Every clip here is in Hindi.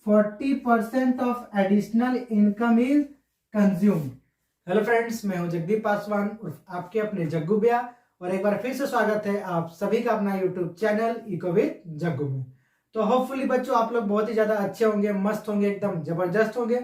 40% of additional income is consumed. Hello friends, मैं हूं जगदीप पासवान उर्फ आपके अपने जग्गू भैया और एक बार फिर से स्वागत है आप सभी का अपना YouTube channel echo with Jaggu में। तो होपफुली बच्चों आप लोग बहुत ही ज्यादा अच्छे होंगे, मस्त होंगे, एकदम जबरदस्त होंगे।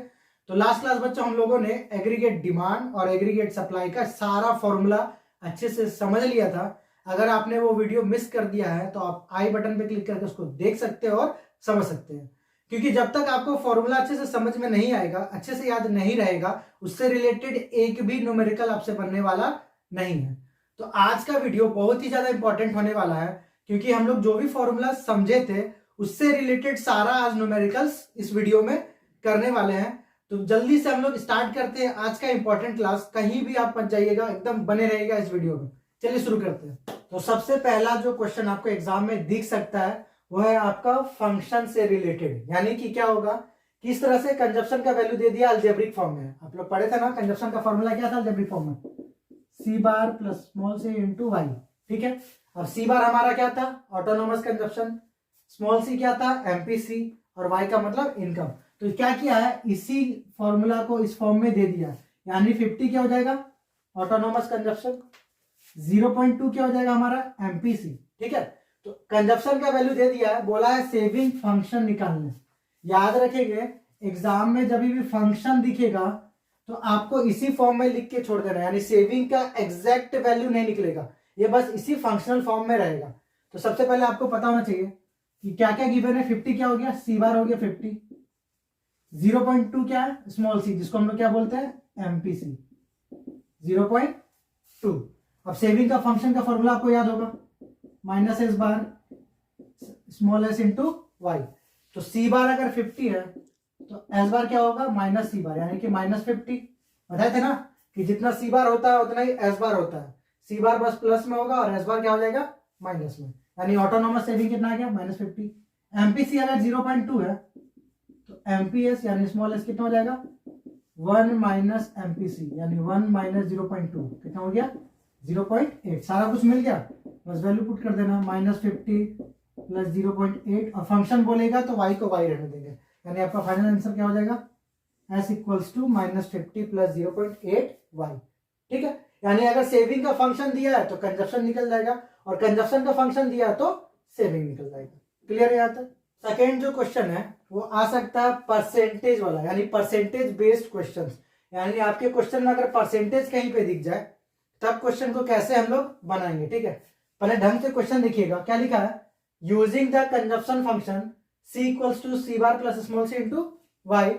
तो लास्ट क्लास बच्चों हम लोगों ने एग्रीगेट डिमांड और एग्रीगेट सप्लाई का सारा फॉर्मूला अच्छे से समझ लिया था। अगर आपने वो वीडियो मिस कर दिया है तो आप आई बटन पे क्लिक करके उसको देख सकते हो और समझ सकते हैं, क्योंकि जब तक आपको फॉर्मूला अच्छे से समझ में नहीं आएगा, अच्छे से याद नहीं रहेगा, उससे रिलेटेड एक भी न्यूमेरिकल आपसे बनने वाला नहीं है। तो आज का वीडियो बहुत ही ज्यादा इंपॉर्टेंट होने वाला है, क्योंकि हम लोग जो भी फॉर्मूला समझे थे उससे रिलेटेड सारा आज न्यूमेरिकल्स इस वीडियो में करने वाले हैं। तो जल्दी से हम लोग स्टार्ट करते हैं आज का इंपॉर्टेंट क्लास। कहीं भी आप मत जाइएगा, एकदम बने रहेगा इस वीडियो में। चलिए शुरू करते हैं। तो सबसे पहला जो क्वेश्चन आपको एग्जाम में दिख सकता है वो है आपका फंक्शन से रिलेटेड, यानी कि क्या होगा, किस तरह से कंजप्शन का वैल्यू दे दिया अलजेब्रिक फॉर्म में। आप लोग पढ़े थे ना, कंजप्शन का फॉर्मूला क्या था अलजेब्रिक फॉर्म में, सी bar plus small C into Y. ठीक है, अब सी बार हमारा क्या था, ऑटोनोमस कंजप्शन, स्मॉल सी क्या था, एमपीसी, और वाई का मतलब इनकम। तो क्या किया है, इसी फॉर्मूला को इस फॉर्म में दे दिया, यानी 50 क्या हो जाएगा ऑटोनोमस कंजप्शन, 0.2 क्या हो जाएगा हमारा एमपीसी। ठीक है, तो कंजप्शन का वैल्यू दे दिया है, बोला है सेविंग फंक्शन निकालने। याद रखेंगे एग्जाम में जब भी फंक्शन दिखेगा तो आपको इसी फॉर्म में लिख के छोड़ देना, यानी सेविंग का एग्जैक्ट वैल्यू नहीं निकलेगा, ये बस इसी फंक्शनल फॉर्म में रहेगा। तो सबसे पहले आपको पता होना चाहिए कि क्या क्या गिवन है। 50 क्या हो गया, सी बार हो गया 50, 0.2 क्या है स्मॉल सी, जिसको हम लोग क्या बोलते हैं एमपीसी 0.2। अब सेविंग का फंक्शन का फॉर्मूला आपको याद होगा, minus S bar small S into Y. तो सी बार अगर 50 है तो एस बार क्या होगा माइनस सी बार, यानी कि -50। बताए थे ना कि जितना सी बार होता है उतना ही एस बार होता है, सी बार बस प्लस में होगा और एस बार क्या हो जाएगा माइनस में, यानी ऑटोनोमस सेविंग कितना आ गया -50। एमपीसी अगर 0.2 है तो एमपीएस यानी स्मॉल एस कितना हो जाएगा 1 माइनस एमपीसी, यानी 1 माइनस 0.2 कितना हो गया 0.8। सारा कुछ मिल गया, बस वैल्यू पुट कर देना, -50 प्लस 0.8, और फंक्शन बोलेगा तो y को y रहने देंगे, यानी आपका फाइनल आंसर क्या हो जाएगा s equals to -50 plus 0.8 y। ठीक है, यानी अगर सेविंग का फंक्शन दिया है तो कंजप्शन निकल जाएगा, और कंजप्शन का फंक्शन दिया है तो सेविंग निकल जाएगा। क्लियर है यहाँ तक। सेकेंड जो क्वेश्चन है वो आ सकता है परसेंटेज वाला, यानी परसेंटेज बेस्ड क्वेश्चन। यानी आपके क्वेश्चन में अगर परसेंटेज कहीं पे दिख जाए तब क्वेश्चन को कैसे हम लोग बनाएंगे। ठीक है, पहले ढंग से क्वेश्चन देखिएगा, क्या लिखा है, using the consumption function C equals to C bar plus small C into Y,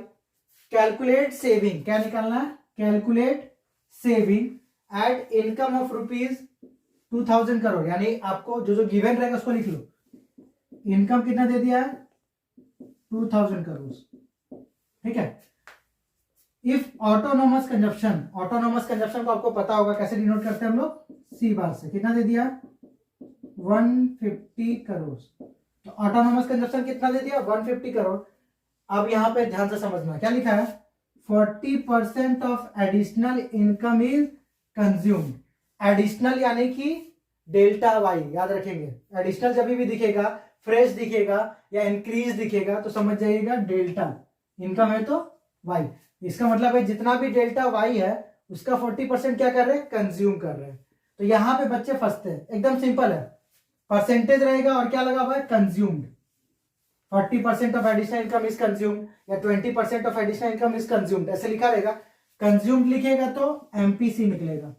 calculate saving. क्या निकालना है, calculate saving at income of ₹2000 crore. यानी आपको जो जो गिवन रहेगा उसको लिख लो, इनकम कितना दे दिया है 2000 करोड़। ठीक है, if autonomous consumption, autonomous consumption को आपको पता होगा कैसे डिनोट करते हैं हम लोग, सी बार से। कितना दे दिया 150 करोड़। तो ऑटोनोमस कंजप्शन कितना दे दिया 150 करोड़। अब यहां पे ध्यान से समझना, क्या लिखा है 40% of additional income is consumed. Additional यानी कि डेल्टा वाई, याद रखेंगे एडिशनल जब भी दिखेगा, फ्रेश दिखेगा या इंक्रीज दिखेगा तो समझ जाइएगा डेल्टा इनकम है तो वाई। इसका मतलब है जितना भी डेल्टा वाई है उसका 40% क्या कर रहे हैं कंज्यूम कर रहे हैं। तो यहां पे बच्चे फंसते हैं, एकदम सिंपल है, परसेंटेज रहेगा और क्या लगा हुआ है consumed. 40% of additional income is consumed या 20% of additional income is consumed, ऐसे लिखा रहेगा। कंज्यूम्ड लिखेगा तो एमपीसी निकलेगा।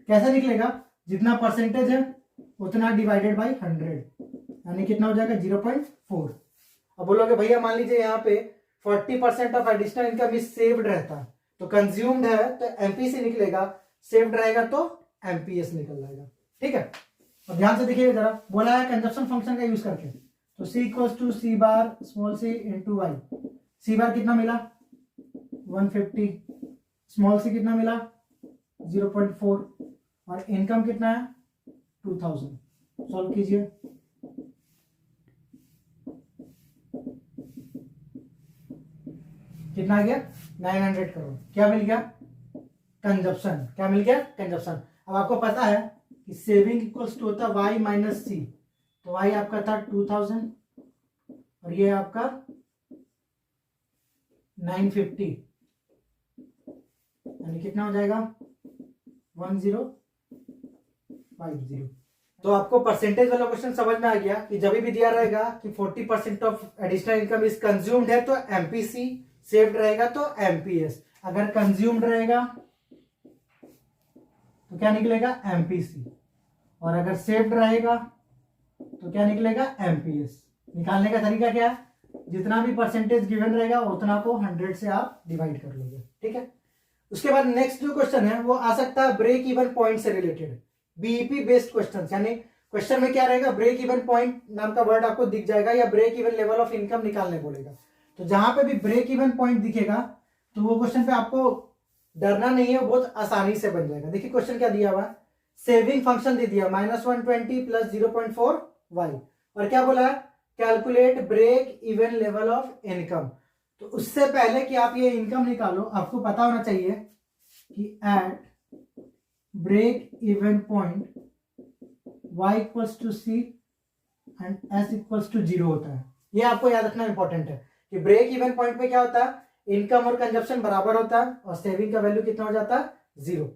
कैसे निकलेगा, जितना परसेंटेज है उतना डिवाइडेड बाई 100, यानी कितना हो जाएगा 0.4। अब बोलोगे भैया मान लीजिए यहाँ पे 40% of additional income is saved रहता, तो कंज्यूम्ड है तो एमपीसी निकलेगा, सेव्ड रहेगा तो एमपीएस निकल जाएगा। ठीक है, अब ध्यान से देखिए जरा, बोला है कंजप्शन फंक्शन का यूज करके, तो C equals to C bar small C into Y. C bar कितना मिला 150, स्मॉल सी कितना मिला 0.4, और इनकम कितना है 2000। सॉल्व कीजिए, कितना आ गया 900 करोड़। क्या मिल गया कंजप्शन, क्या मिल गया कंजप्शन। अब आपको पता है कि सेविंग इक्वल्स टू होता है वाई माइनस सी, तो वाई आपका था 2000 और ये आपका 950 यानी कितना हो जाएगा 1050। तो आपको परसेंटेज वाला क्वेश्चन समझ में आ गया कि जब भी दिया रहेगा कि 40% of additional income is consumed है तो एमपीसी, सेव्ड रहेगा तो एमपीएस। अगर कंज्यूम्ड रहेगा तो क्या निकलेगा एमपीसी, और अगर सेव्ड रहेगा तो क्या निकलेगा एमपीएस। निकालने का तरीका क्या है, जितना भी परसेंटेज गिवन रहेगा उतना को 100 से आप डिवाइड कर लोगे, ठीक है। उसके बाद नेक्स्ट जो क्वेश्चन है वो आ सकता है ब्रेक इवन पॉइंट से रिलेटेड, बीईपी बेस्ड क्वेश्चन। यानी क्वेश्चन में क्या रहेगा, ब्रेक इवन पॉइंट नाम का वर्ड आपको दिख जाएगा या break even level of income निकालने बोलेगा। तो जहां पे भी ब्रेक इवन पॉइंट दिखेगा तो वो क्वेश्चन पे आपको डरना नहीं है, बहुत आसानी से बन जाएगा। देखिए क्वेश्चन क्या दिया हुआ है, सेविंग फंक्शन दे दिया -120 प्लस 0.4 वाई, और क्या बोला है, calculate break even level of income. तो उससे पहले कि आप ये इनकम निकालो आपको पता होना चाहिए कि at break even point y equals to C and s equals to 0 होता है। ये आपको याद रखना इंपॉर्टेंट है कि ब्रेक इवन पॉइंट पे क्या होता है, इनकम और कंजप्शन बराबर होता है और सेविंग का वैल्यू कितना हो जाता है 0।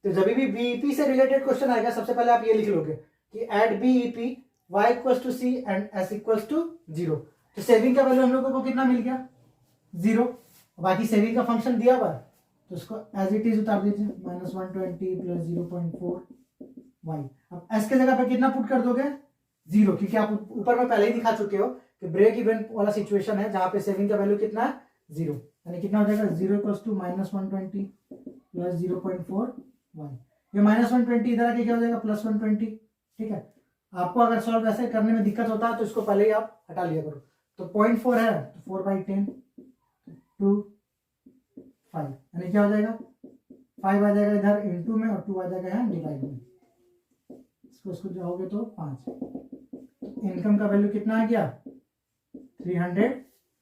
तो जब भी बीईपी से रिलेटेड क्वेश्चन आएगा सबसे पहले आप ये लिख लोगे कि at BEP y equals to C and s equals to 0। तो सेविंग का वैल्यू हम लोगों को कितना मिल गया 0, बाकी सेविंग का फंक्शन दिया हुआ है तो उसको एज इट इज उतार दीजिए, -120 प्लस 0.4 वाई। अब s के जगह पे कितना पुट कर दोगे 0, क्योंकि आप ऊपर में पहले ही दिखा चुके हो कि ब्रेक इवन वाला सिचुएशन है जहां पे सेविंग का वैल्यू कितना है 0, यानी कितना हो जाएगा 0 इक्वल्स टू -120 प्लस 0.4 वाई। ये -120 इधर आके क्या हो जाएगा +120, ठीक है। आपको अगर सॉल्व ऐसे करने में दिक्कत होता है तो इसको पहले ही आप हटा लिया करो। तो 0.4 है तो 4/10 2 5, यानी क्या हो जाएगा 5 आ जाएगा इधर इनटू में और 2 आ जाएगा यहाँ डिवाइड में, इसको जाओगे तो 5। इनकम का वैल्यू कितना आ गया 300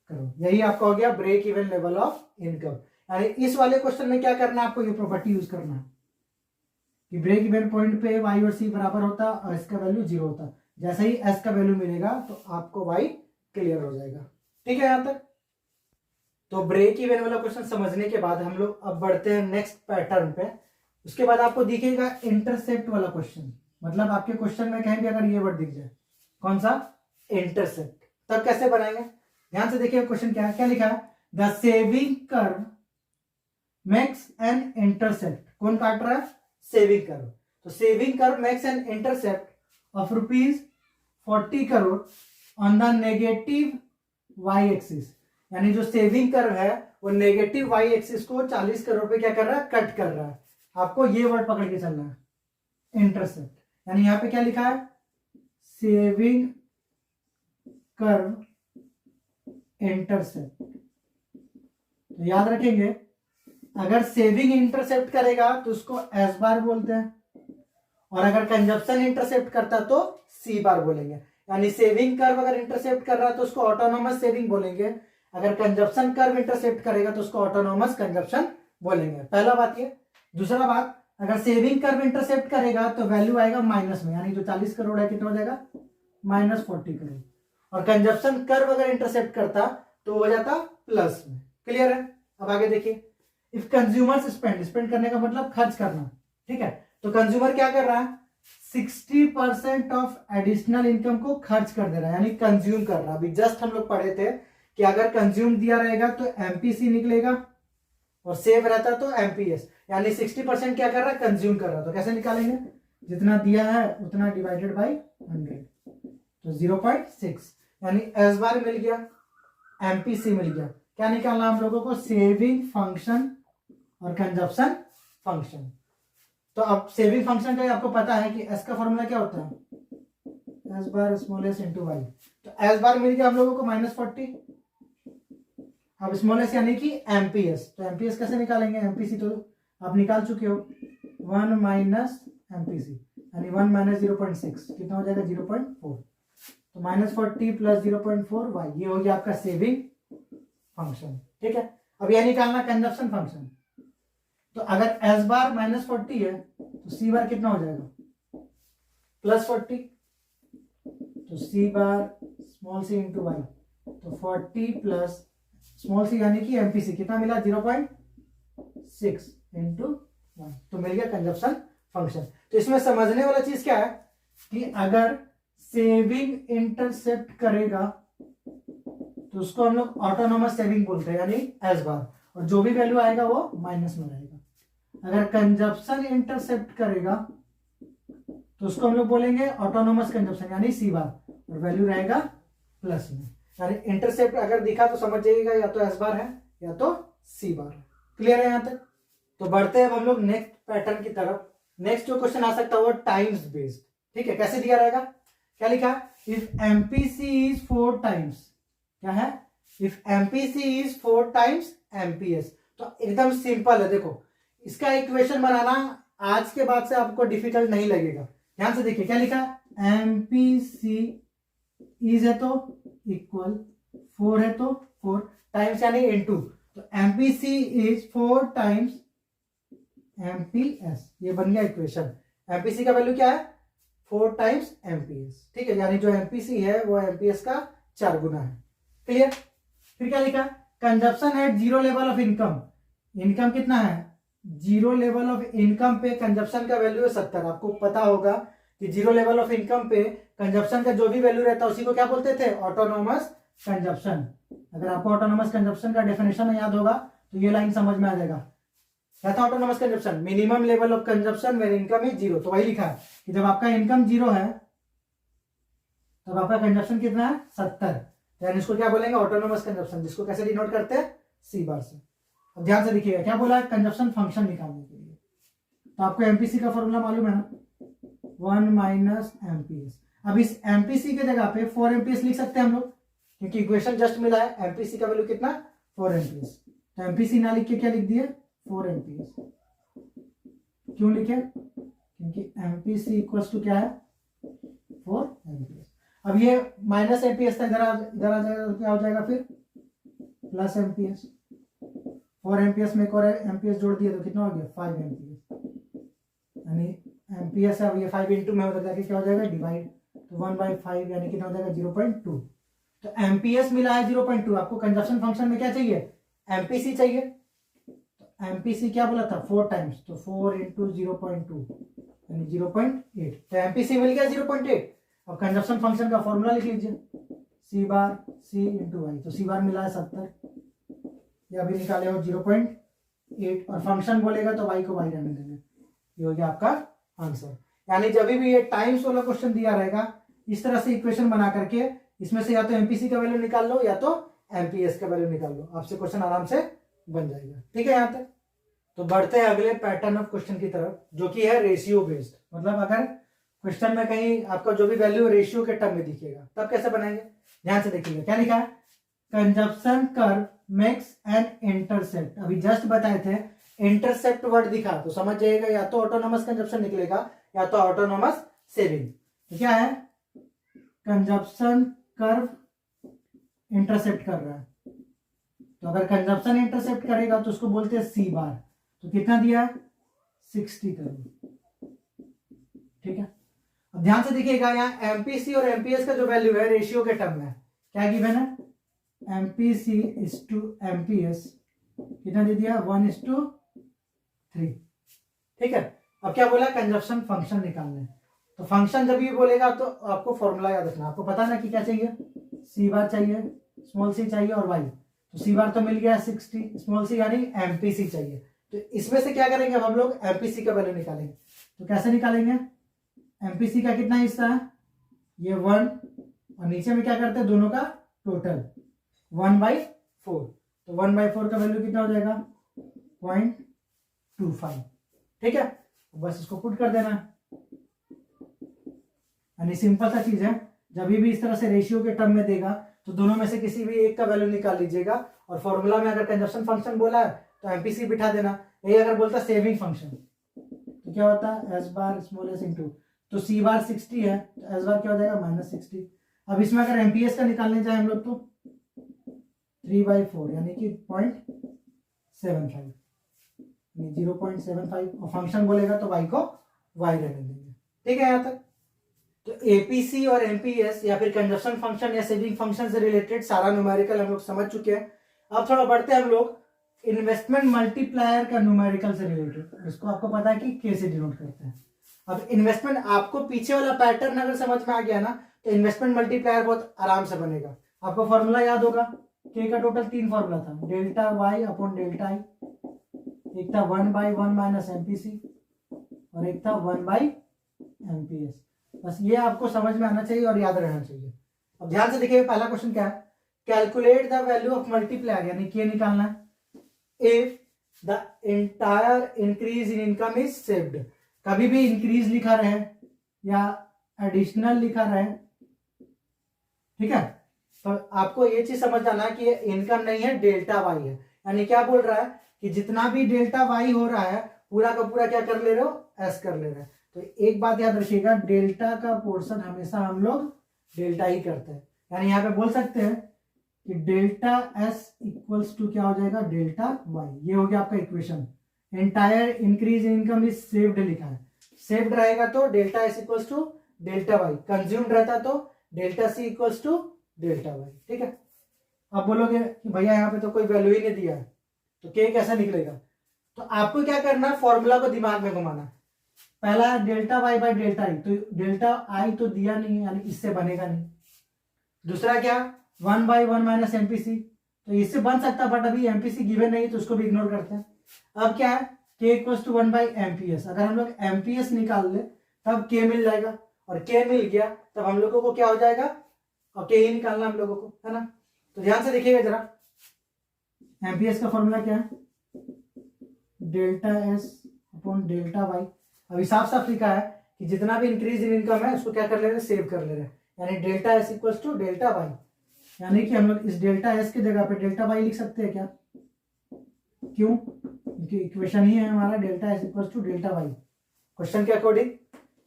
करोड़। यही आपका हो गया break even level of income. यानी इस वाले क्वेश्चन में क्या करना है, आपको ये प्रॉपर्टी यूज करना है कि ब्रेक इवन पॉइंट पे y और c बराबर होता और s का वैल्यू 0 होता। जैसे ही s का वैल्यू मिलेगा तो आपको y क्लियर हो जाएगा, ठीक है यहां तक। तो ब्रेक इवन वाला क्वेश्चन समझने के बाद हम लोग अब बढ़ते हैं नेक्स्ट पैटर्न पे। उसके बाद आपको दिखेगा इंटरसेप्ट वाला क्वेश्चन, मतलब आपके क्वेश्चन में कहीं भी अगर ये वर्ड दिख जाए, कौन सा इंटरसेप्ट, तब कैसे बनाएंगे। ध्यान से देखिए क्वेश्चन क्या है, क्या लिखा है, the saving curve makes an intercept. कौन काट रहा है, सेविंग कर्व। तो saving curve makes an intercept of ₹40 crore on the negative Y axis. यानी जो सेविंग कर्व है वो नेगेटिव वाई एक्सिस को 40 करोड़ पे क्या कर रहा है, कट कर रहा है। आपको ये वर्ड पकड़ के चलना है, इंटरसेप्ट। यानी यहां पे क्या लिखा है, सेविंग कर्व इंटरसेप्ट। तो याद रखेंगे अगर सेविंग इंटरसेप्ट करेगा तो उसको एस बार बोलते हैं, और अगर कंजप्शन इंटरसेप्ट करता तो सी बार बोलेंगे। यानी सेविंग कर्व अगर इंटरसेप्ट कर रहा है तो उसको ऑटोनोमस सेविंग बोलेंगे, अगर कंजप्शन कर्व इंटरसेप्ट करेगा तो उसको ऑटोनोमस कंजप्शन बोलेंगे। पहला बात ये। दूसरा बात, अगर सेविंग कर्व इंटरसेप्ट करेगा तो वैल्यू आएगा माइनस में, यानी जो 40 करोड़ है कितना हो जाएगा -40 करोड़। और कंजप्शन कर्व अगर इंटरसेप्ट करता तो हो जाता प्लस में। क्लियर है। अब आगे देखिए, इफ कंज्यूमर्स स्पेंड करने का मतलब खर्च करना, ठीक है। तो कंज्यूमर क्या कर रहा है, 60% ऑफ एडिशनल इनकम को खर्च कर दे रहा है, यानी कंज्यूम कर रहा है। अभी जस्ट हम लोग पढ़े थे कि अगर कंज्यूम दिया रहेगा तो एमपीसी निकलेगा और सेव रहता तो एमपीएस, यानी 60% क्या कर रहा है, कंज्यूम कर रहा है। तो कैसे निकालेंगे, जितना दिया है उतना डिवाइडेड बाई 100, तो 0.6, यानी एस बार मिल गया, एमपीसी मिल गया। क्या निकालना हम लोगों को, सेविंग फंक्शन और कंजप्शन फंक्शन। तो अब सेविंग फंक्शन का आपको पता है कि एस का फॉर्मूला क्या होता है, S bar small S into Y. तो एस बार मिल गया हम लोगों को -40, अब स्मॉल एस यानी कि एमपीएस। तो एमपीएस कैसे निकालेंगे, एमपीसी तो आप निकाल चुके हो, 1 माइनस एमपीसी यानी 1 माइनस 0.6 कितना हो जाएगा 0.4। तो -40 प्लस 0.4 वाई, ये हो गया आपका सेविंग फंक्शन, ठीक है। अब यह निकालना कंजप्शन फंक्शन। तो अगर एस बार -40 है तो सी बार कितना हो जाएगा +40, तो सी bar small C into Y, तो 40 प्लस स्मॉल सी यानी कि एमपीसी कितना मिला 0.6 इंटू 1, तो मिल गया कंजप्शन फंक्शन। तो इसमें समझने वाला चीज क्या है कि अगर सेविंग इंटरसेप्ट करेगा तो उसको हम लोग ऑटोनोमस सेविंग बोलते हैं, यानी एस बार, और जो भी वैल्यू आएगा वो माइनस में रहेगा। अगर कंजप्शन इंटरसेप्ट करेगा तो उसको हम लोग बोलेंगे ऑटोनोमस कंजप्शन यानी सी बार, और वैल्यू रहेगा प्लस में। यानी इंटरसेप्ट अगर दिखा तो समझ जाइएगा या तो एस बार है या तो सी बार है। क्लियर है यहां तक? तो बढ़ते हैं अब हम लोग नेक्स्ट पैटर्न की तरफ। नेक्स्ट जो क्वेश्चन आ सकता है वो टाइम्स बेस्ड। ठीक है, कैसे दिया रहेगा? क्या लिखा? इफ एमपीसी इज 4 टाइम्स, क्या है? If MPC is 4 times MPS. तो एकदम सिंपल है, देखो इसका इक्वेशन बनाना आज के बाद से आपको डिफिकल्ट नहीं लगेगा। ध्यान से देखिए क्या लिखा? एमपीसी इज है तो इक्वल, 4 है तो 4 टाइम्स यानी इनटू, तो एमपीसी इज 4 टाइम्स एमपीएस, ये बन गया इक्वेशन। एमपीसी का वैल्यू क्या है? 4 टाइम्स एमपीएस। ठीक है, यानी जो एमपीसी है वो एमपीएस का 4 गुना है। क्लियर? फिर क्या लिखा? Consumption at 0 level of income. Income कितना है? 0 लेवल ऑफ इनकम पे कंजप्शन का वैल्यू है 70। आपको पता होगा कि 0 लेवल ऑफ इनकम पे कंजप्शन का जो भी वैल्यू रहता है उसी को क्या बोलते थे? Autonomous consumption. अगर आपको ऑटोनोमस कंजप्शन का डेफिनेशन याद होगा तो ये लाइन समझ में आ जाएगा। क्या था autonomous consumption? Minimum level of consumption when income is 0। तो वही लिखा है कि जब आपका इनकम 0 है तब आपका कंजप्शन कितना है? 70। यानी इसको क्या बोलेंगे? ऑटोनोमस कंजप्शन, जिसको कैसे डिनोट करते हैं? सी बार से। अब ध्यान से देखिएगा क्या बोला है? कंजप्शन फंक्शन निकालने के लिए। तो आपको एमपीसी का फॉर्मूला मालूम है ना, 1 माइनस एमपीएस। अब इस एमपीसी के जगह पे 4 एमपीएस लिख सकते हैं हम लोग, क्योंकि इक्वेशन जस्ट मिला है। एमपीसी का वैल्यू कितना? 4 एमपीएस। तो एमपीसी ना लिख के क्या लिख दिए? 4 एमपीएस। क्यों लिखे? क्योंकि एमपीसी इक्वल्स टू क्या है? 4 एमपीएस। अब ये माइनस एमपीएस था, इधर आ जाएगा तो क्या हो जाएगा फिर? Plus MPS. 4 एमपीएस में एक और एमपीएस जोड़ दिए तो कितना हो गया? 5 एमपीएस। यानी एमपीएस है, अब ये 5 इंटू में उधर जाके क्या हो जाएगा? डिवाइड, तो 1/5 यानी कितना हो जाएगा? 0.2। तो एमपीएस मिला है 0.2। आपको कंजप्शन फंक्शन में क्या चाहिए? एमपीसी चाहिए। तो एमपीसी क्या बोला था? 4 टाइम्स, तो 4 इंटू 0.2 यानी 0.8। तो एमपीसी मिल गया 0.8। अब कंजप्शन फंक्शन का फॉर्मूला लिख लीजिए, सी बार सी इंटू वाई। तो सी बार मिला है 70, ये अभी निकाले हो 0.8, और फंक्शन बोलेगा तो वाई को वाई रहने देंगे। ये हो गया आपका आंसर। यानी जब भी ये टाइम्स वाला क्वेश्चन दिया रहेगा इस तरह से इक्वेशन बना करके इसमें से या तो एमपीसी का वैल्यू निकाल लो या तो एमपीएस का वैल्यू निकाल लो, आपसे क्वेश्चन आराम से बन जाएगा। ठीक है, यहां तक। तो बढ़ते हैं अगले पैटर्न ऑफ क्वेश्चन की तरफ, जो कि है रेशियो बेस्ड। मतलब अगर क्वेश्चन में कहीं आपका जो भी वैल्यू रेशियो के टर्म में दिखेगा तब कैसे बनाएंगे? ध्यान से देखिएगा क्या लिखा है? Consumption curve makes an intercept. अभी जस्ट बताए थे, इंटरसेप्ट वर्ड दिखा तो समझ जाइएगा या तो ऑटोनोमस कंजप्शन निकलेगा या तो ऑटोनोमस सेविंग। तो क्या है? कंजप्शन कर्व इंटरसेप्ट कर रहा है, तो अगर कंजप्शन इंटरसेप्ट करेगा तो उसको बोलते हैं सी बार। तो कितना दिया है? 60 करोड़। ठीक है, अब ध्यान से देखिएगा यहाँ एमपीसी और एमपीएस का जो वैल्यू है रेशियो के टर्म में क्या गिवन है? एमपीसी इज टू एमपीएस कितना दे दिया? 1:3। ठीक है, अब क्या बोला? कंजप्शन फंक्शन निकालने। तो फंक्शन जब भी बोलेगा तो आपको फॉर्मूला याद रखना। आपको पता ना कि क्या चाहिए? सी बार चाहिए, स्मॉल सी चाहिए और वाई। तो सी बार तो मिल गया 60, स्मॉल सी यानी एमपीसी चाहिए। तो इसमें से क्या करेंगे? अब हम लोग एमपीसी का वैल्यू निकालेंगे। तो कैसे निकालेंगे? एमपीसी का कितना हिस्सा है? ये 1, और नीचे में क्या करते हैं? दोनों का टोटल 1/4। तो 1/4 का वैल्यू कितना हो जाएगा? 0.25। ठीक है, बस इसको पुट कर देना। यानी सिंपल सा चीज है, जब भी इस तरह से रेशियो के टर्म में देगा तो दोनों में से किसी भी एक का वैल्यू निकाल लीजिएगा, और फॉर्मूला में अगर कंजप्शन फंक्शन बोला है तो एमपीसी बिठा देना। यही अगर बोलता सेविंग फंक्शन तो क्या होता है? S bar small S into, तो सी बार 60 है तो एस बार क्या हो जाएगा? -60। अब इसमें अगर एमपीएस का निकालने जाए हम लोग तो 3/4 यानी कि 0.75, 0.75, और फंक्शन बोलेगा तो वाई को वाई रहने देंगे। ठीक है यहां तक। तो एपीसी और एमपीएस या फिर कंजप्शन फंक्शन या सेविंग फंक्शन से रिलेटेड सारा न्यूमेरिकल हम लोग समझ चुके हैं। अब थोड़ा बढ़ते हैं हम लोग इन्वेस्टमेंट मल्टीप्लायर का न्यूमेरिकल से रिलेटेड, इसको आपको पता है कि के से डिनोट करते हैं। अब इन्वेस्टमेंट, आपको पीछे वाला पैटर्न अगर समझ में आ गया ना तो इन्वेस्टमेंट मल्टीप्लायर बहुत आराम से बनेगा। आपको फॉर्मूला याद होगा, के का टोटल 3 फॉर्मूला था, delta Y upon delta I, एक था 1/1 माइनस एमपीसी और एक था 1/एमपीएस। बस ये आपको समझ में आना चाहिए और याद रहना चाहिए। अब ध्यान से देखिए, पहला क्वेश्चन क्या है, calculate the value of multiplier, यानी के निकालना है if the entire increase in income is saved. कभी भी इंक्रीज लिखा रहे या एडिशनल लिखा रहे, ठीक है, तो आपको ये चीज समझ जाना है कि ये इनकम नहीं है, डेल्टा वाई है। यानी क्या बोल रहा है कि जितना भी डेल्टा वाई हो रहा है पूरा का पूरा क्या कर ले रहे हो, एस कर ले रहे हैं। तो एक बात याद रखिएगा, डेल्टा का पोर्शन हमेशा हम लोग डेल्टा ही करते हैं। यानी यहाँ पे बोल सकते हैं कि डेल्टा एस इक्वल्स टू क्या हो जाएगा, डेल्टा वाई। ये हो गया आपका equation. Entire increase in income is saved लिखा है, सेव्ड रहेगा तो delta S equals to delta Y, consumed रहता तो delta C equals to delta Y. ठीक है, अब बोलोगे कि भैया यहाँ पे तो कोई वैल्यू ही नहीं दिया है तो के कैसा निकलेगा, तो आपको क्या करना है, फॉर्मूला को दिमाग में घुमाना। पहला delta Y by delta I, तो डेल्टा आई तो दिया नहीं है यानी इससे बनेगा नहीं। दूसरा क्या, 1/1 माइनस एमपीसी, तो इससे बन सकता बट अभी एमपीसी गिवन नहीं तो उसको भी इग्नोर करते हैं। अब क्या है, के इक्वल्स टू 1/एमपीएस, अगर हम लोग एमपीएस निकाल ले तब के मिल जाएगा और के मिल गया तब हम लोगों को क्या हो जाएगा, और के ही निकालना हम लोगों को, है ना। तो ध्यान से देखिएगा जरा, एमपीएस का फॉर्मूला क्या है, delta S upon delta Y. अभी साफ साफ लिखा है कि जितना भी इंक्रीज इन इनकम है उसको क्या कर ले रहे हैं, सेव कर ले रहे हैं। यानी delta S equals to delta Y, यानी कि हम लोग इस डेल्टा एस की जगह पे डेल्टा वाई लिख सकते हैं क्या, क्यों, क्योंकि इक्वेशन ही है हमारा delta S equals to delta Y question के अकॉर्डिंग।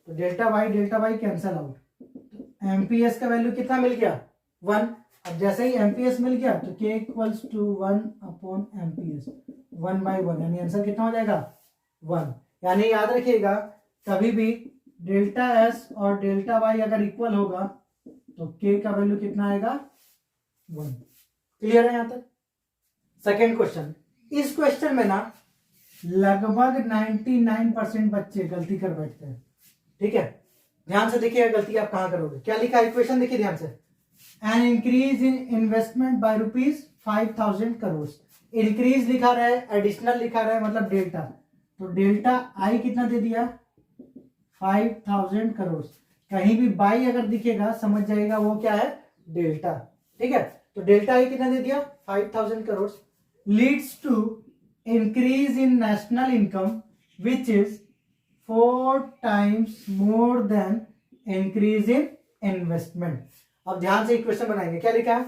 तो डेल्टा वाई कैंसल आउट, तो एमपीएस का वैल्यू कितना मिल गया, 1। अब जैसे ही एमपीएस मिल गया तो के इक्वल्स टू 1 अपॉन एमपीएस, 1/1, यानी आंसर कितना हो जाएगा, 1। यानी याद रखिएगा, कभी भी डेल्टा एस और डेल्टा वाई अगर इक्वल होगा तो के का वैल्यू कितना आएगा, 1। क्लियर है यहां तक। सेकेंड क्वेश्चन, इस क्वेश्चन में ना लगभग 99% बच्चे गलती कर बैठते हैं। ठीक है, ध्यान से देखिए गलती आप कहां करोगे। क्या लिखा है इक्वेशन, देखिए ध्यान से, an increase in investment by ₹5,000 crore. Increase लिखा रहा है, एडिशनल लिखा रहा है, मतलब डेल्टा, तो डेल्टा आई कितना दे दिया, 5,000 करोड़। कहीं भी बाई अगर दिखेगा समझ जाएगा वो क्या है, डेल्टा। ठीक है, तो डेल्टा आई कितना दे दिया, 5,000 crore. Leads to increase in national income which is 4 times more than increase in investment. अब ध्यान से इक्वेशन बनाएंगे, क्या लिखा है,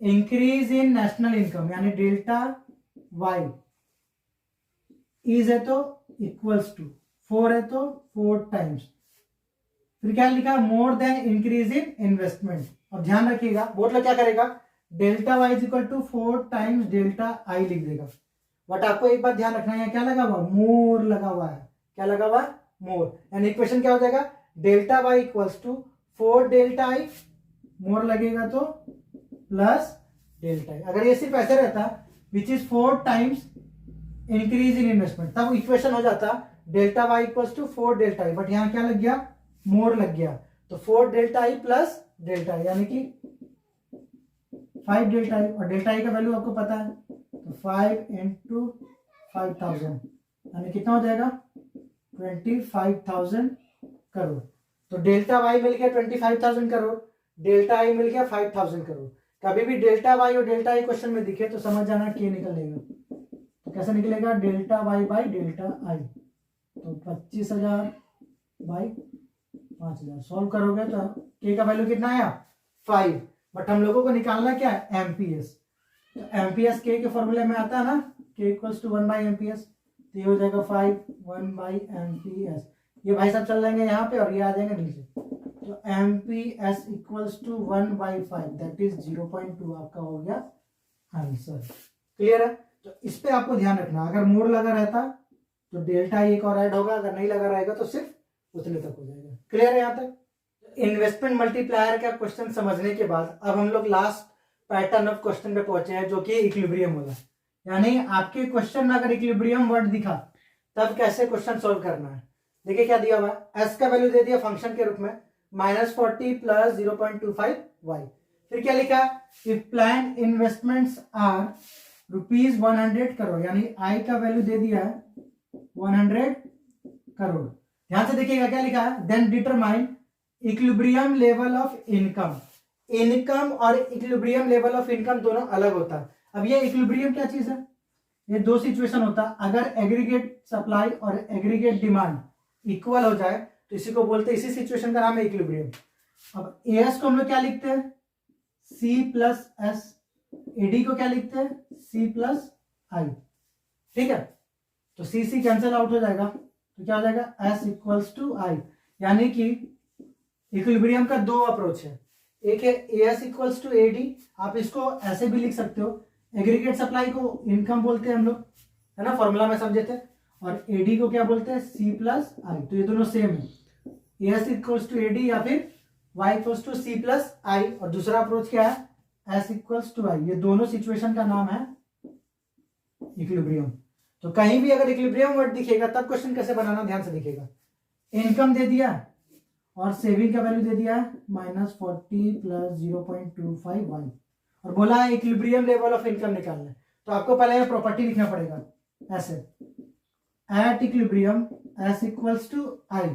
इंक्रीज इन नेशनल इनकम यानी डेल्टा वाई इज है तो इक्वल्स टू 4 है तो 4 times, फिर क्या लिखा, more than increase in investment. अब ध्यान रखिएगा, बोर्ड में क्या करेगा, delta Y is equal to 4 times delta I लिख देगा। बट आपको एक बात ध्यान रखना है, क्या लगा हुआ, मोर लगा हुआ है। क्या लगा हुआ है, मोर। यानी इक्वेशन क्या हो जाएगा, delta Y equals to 4 delta I, मोर लगेगा तो प्लस डेल्टा आई। अगर ये सिर्फ ऐसे रहता which is 4 times increase in investment, तब इक्वेशन हो जाता delta Y equals to 4 delta I, but यहाँ क्या लग गया, मोर लग गया, तो 4 delta I plus delta I यानी कि 5 डेल्टा आई। और डेल्टा आई का वैल्यू आपको पता है, तो 5 into 5,000 यानी कितना हो जाएगा, 25,000 करोड़। तो डेल्टा वाई मिल गया 25,000 करोड़, डेल्टा आई मिल गया 5,000 करोड़। कभी भी डेल्टा वाई और डेल्टा आई क्वेश्चन में दिखे तो समझ जाना के निकलेगा। तो कैसे निकलेगा, delta Y by delta I, तो 25,000 बाई 5,000 सॉल्व करोगे तो के का वैल्यू कितना आया, 5। बट हम लोगों को निकालना क्या है, एमपीएस। तो एमपीएस के फॉर्मूले में आता है ना, के इक्वल्स टू 1/एमपीएस, तो ये हो जाएगा 5 1/एमपीएस। ये भाई साहब चल जाएंगे यहाँ पे और ये आ जाएंगे नीचे, तो MPS equals to 1/5 that is 0.2 आपका हो गया आंसर। क्लियर है, तो इस पे आपको ध्यान रखना, अगर मोर लगा रहता तो डेल्टा एक और ऐड होगा, अगर नहीं लगा रहेगा तो सिर्फ उतने तक हो जाएगा। क्लियर है यहाँ तक। इन्वेस्टमेंट मल्टीप्लायर का क्वेश्चन समझने के बाद अब हम लोग लास्ट पैटर्न ऑफ क्वेश्चन पे पहुंचे हैं जो कि इक्विलिब्रियम वाला। यानी आपके क्वेश्चन में अगर इक्विलिब्रियम वर्ड दिखा तब कैसे क्वेश्चन सॉल्व करना है। देखिए क्या दिया हुआ है, एस का वैल्यू दे दिया फंक्शन के रूप में -40 प्लस 0.25 वाई। फिर क्या लिखा, if plan investments are ₹100 crore, यानी आई का वैल्यू दे दिया है 100 करोड़। ध्यान से देखिएगा क्या लिखा है, then determine equilibrium level of income. Income और इक्विलिब्रियम लेवल ऑफ इनकम दोनों अलग होता है। अब ये इक्विलिब्रियम क्या चीज है, ये दो सिचुएशन होता है। अगर एग्रीगेट सप्लाई और एग्रीगेट डिमांड इक्वल हो जाए तो इसी को बोलते हैं, इसी सिचुएशन का नाम है इक्विलिब्रियम। अब एएस को हम लोग क्या लिखते हैं, सी प्लस एस। एडी को क्या लिखते हैं, सी प्लस आई। ठीक है, तो सी सी कैंसिल आउट हो जाएगा तो क्या हो जाएगा, एस इक्वल्स टू आई। यानी कि इक्विलिब्रियम का दो अप्रोच है, एक है एएस इक्वल्स टू एडी, आप इसको ऐसे भी लिख सकते हो, एग्रीगेट सप्लाई को इनकम बोलते हैं हम लोग, है ना, फॉर्मूला में समझे थे, और एडी को क्या बोलते हैं, सी प्लस आई। तो ये दोनों सेम है, एएस इक्वल्स टू एडी या फिर Y equals to C plus I. और दूसरा अप्रोच क्या है, एस इक्वल्स टू आई। ये दोनों सिचुएशन का नाम है इक्विलिब्रियम। तो कहीं भी अगर इक्विलिब्रियम वर्ड दिखेगा तब क्वेश्चन कैसे बनाना, ध्यान से दिखेगा। इनकम दे दिया और सेविंग का वैल्यू दे दिया है -40 प्लस 0.25 वाई, और बोला है इक्विलिब्रियम लेवल ऑफ इनकम निकालना है। तो आपको पहले प्रॉपर्टी लिखना पड़ेगा ऐसे, at equilibrium S equals to I.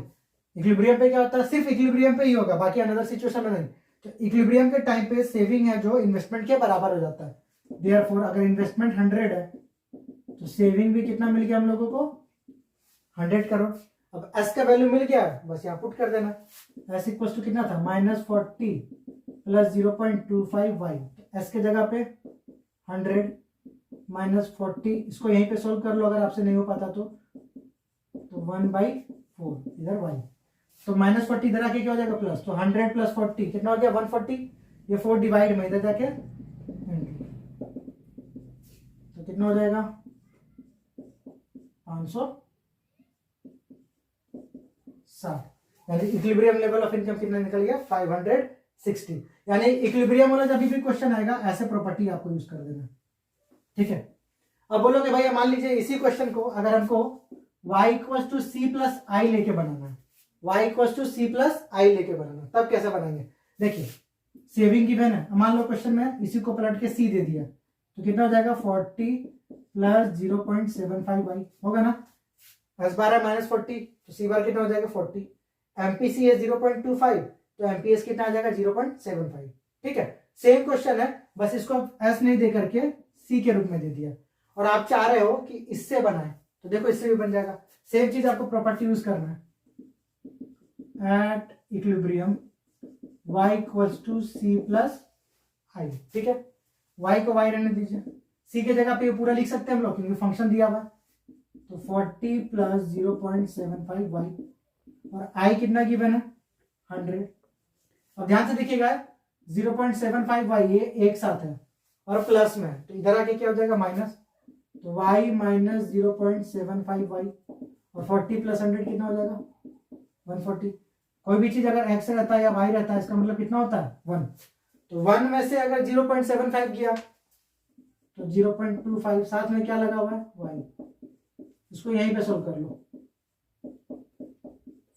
Equilibrium पे क्या होता है, सिर्फ इक्विलिब्रियम पे ही होगा, बाकी अनदर सिचुएशन में नहीं। तो इक्विलिब्रियम के टाइम पे सेविंग है जो इन्वेस्टमेंट के बराबर हो जाता है। देयरफॉर अगर इन्वेस्टमेंट 100 है तो सेविंग भी कितना मिल गया हम लोगों को, 100 करोड़। अब एस का वैल्यू मिल गया, बस यहाँ पुट कर देना, एस इक्वल्स टू कितना था, -40 प्लस 0.25 वाई। एस के जगह पे 100 -40, इसको यहीं पे सोल्व कर लो अगर आपसे नहीं हो पाता तो 1/4 इधर वाई। तो -40 इधर आके क्या हो जाएगा प्लस, तो 100 प्लस 40 कितना हो गया 140, ये 4 डिवाइड में इधर जाके इंटू, तो कितना हो जाएगा 560। यानी इक्विलिब्रियम लेवल ऑफ इनकम कितना निकल गया 560। यानी इक्विलिब्रियम वाला जब भी क्वेश्चन आएगा ऐसे प्रॉपर्टी आपको यूज कर देना। ठीक है, अब बोलोगे भैया मान लीजिए इसी क्वेश्चन को अगर हमको y equals to C plus I लेके बनाना है, y equals to C plus I लेके बनाना, तब कैसे बनाएंगे। देखिए सेविंग गिवन है, मान लो क्वेश्चन में इसी को पलट के सी दे दिया तो कितना हो जाएगा 40 प्लस 0.75 वाई होगा ना, 10 12 -40 तो सी बार कितना हो जाएगा 40। एमपीसी है 0.25 तो एमपीएस कितना आ जाएगा 0.75। ठीक है, सेम क्वेश्चन है, बस इसको एस नहीं दे करके सी के रूप में दे दिया, और आप चाह रहे हो कि इससे बनाए तो देखो इससे भी बन जाएगा। सेम चीज आपको प्रॉपर्टी यूज करना है, at equilibrium y equals to C plus I. ठीक है, y को y रहने दीजिए, c के जगह पे पूरा लिख सकते हैं हम लोग क्योंकि फंक्शन दिया हुआ है। तो 40 प्लस 0.75 वाई, और i कितना गिवन है 100। अब ध्यान से देखिएगा 0.75 वाई ये एक साथ है और प्लस में, तो इधर आके क्या हो जाएगा माइनस, तो y माइनस 0.75 वाई, और 40 प्लस 100 कितना हो जाएगा 140। कोई भी चीज अगर x रहता है या y रहता है इसका मतलब कितना होता है 1। तो 1 में से अगर 0.75 किया तो 0.25, साथ में क्या लगा हुआ है y, इसको यहीं पे सोल्व कर लो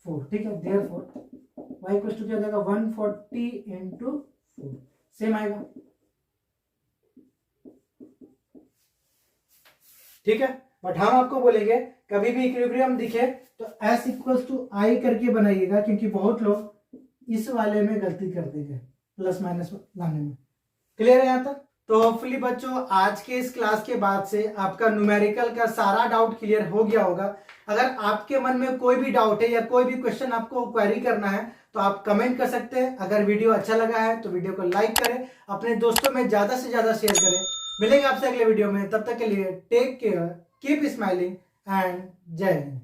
4। ठीक है, देयरफॉर y इक्वल्स टू क्या हो जाएगा 140 इंटू 4, सेम आएगा। ठीक है, बट हम आपको बोलेंगे कभी भी इक्विलिब्रियम दिखे तो s इक्वल्स टू आई करके बनाइएगा, क्योंकि बहुत लोग इस वाले में गलती कर देंगे प्लस माइनस लाने में। क्लियर है यहाँ तक। तो होपफुली बच्चों आज के इस क्लास के बाद से आपका न्यूमेरिकल का सारा डाउट क्लियर हो गया होगा। अगर आपके मन में कोई भी डाउट है या कोई भी क्वेश्चन आपको क्वेरी करना है तो आप कमेंट कर सकते हैं। अगर वीडियो अच्छा लगा है तो वीडियो को लाइक करें, अपने दोस्तों में ज्यादा से ज्यादा शेयर करें। मिलेंगे आपसे अगले वीडियो में, तब तक के लिए take care, keep smiling and जय हिंद।